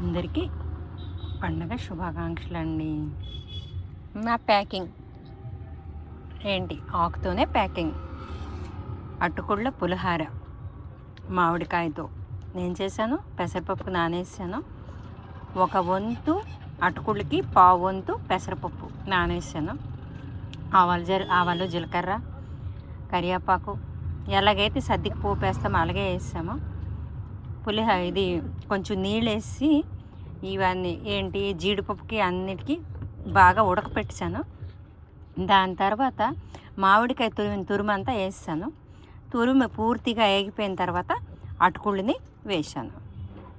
అందరికీ పండగ శుభాకాంక్షలు అండి. నా ప్యాకింగ్ ఏంటి, ఆకుతోనే ప్యాకింగ్. అటుకుళ్ళ పులిహార మామిడికాయతో నేను చేశాను. పెసరపప్పు నానేసాను. ఒక వంతు అటుకుళ్ళకి పావు వంతు పెసరపప్పు నానేసాను. ఆవాలు జీలకర్ర కరివేపాకు ఎలాగైతే సద్దికి పోపు వేస్తామో అలాగే వేసాము. పులిహార ఇది కొంచెం నీళ్ళు వేసి ఇవన్నీ ఏంటి జీడిపప్పుకి అన్నిటికీ బాగా ఉడకపెట్టాను. దాని తర్వాత మామిడికాయ తురుమంతా వేసాను. తురుము పూర్తిగా వేగిపోయిన తర్వాత అటుకుళ్ళని వేసాను.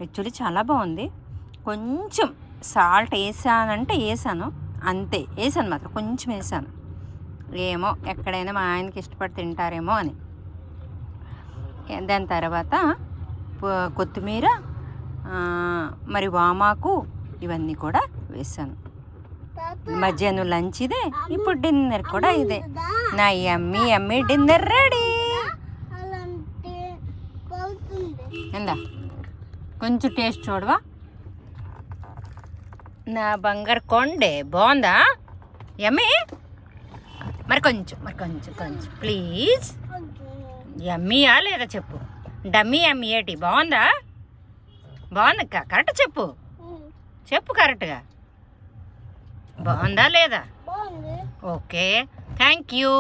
యాక్చువల్లీ చాలా బాగుంది. కొంచెం సాల్ట్ వేసానంటే వేసాను, అంతే. వేసాను మాత్రం కొంచెం వేసాను. ఏమో ఎక్కడైనా మా ఆయనకి ఇష్టపడి తింటారేమో అని. దాని తర్వాత కొత్తిమీర మరి వామాకు ఇవన్నీ కూడా వేసాను. మధ్యాహ్నం లంచ్ ఇదే, ఇప్పుడు డిన్నర్ కూడా ఇదే. నా యమ్మీ డిన్నర్ రెడీ. ఎందా కొంచెం టేస్ట్ చూడవా? నా బంగారు కొండే బాగుందా? యమ్మీ మరి కొంచెం ప్లీజ్. యమ్మీయా లేదా చెప్పు. డమ్మీ యమ్మీ ఏటి బాగుందా? బాగుంది. కరెక్ట్ చెప్పు కరెక్ట్గా. బాగుందా లేదా? Okay, thank you.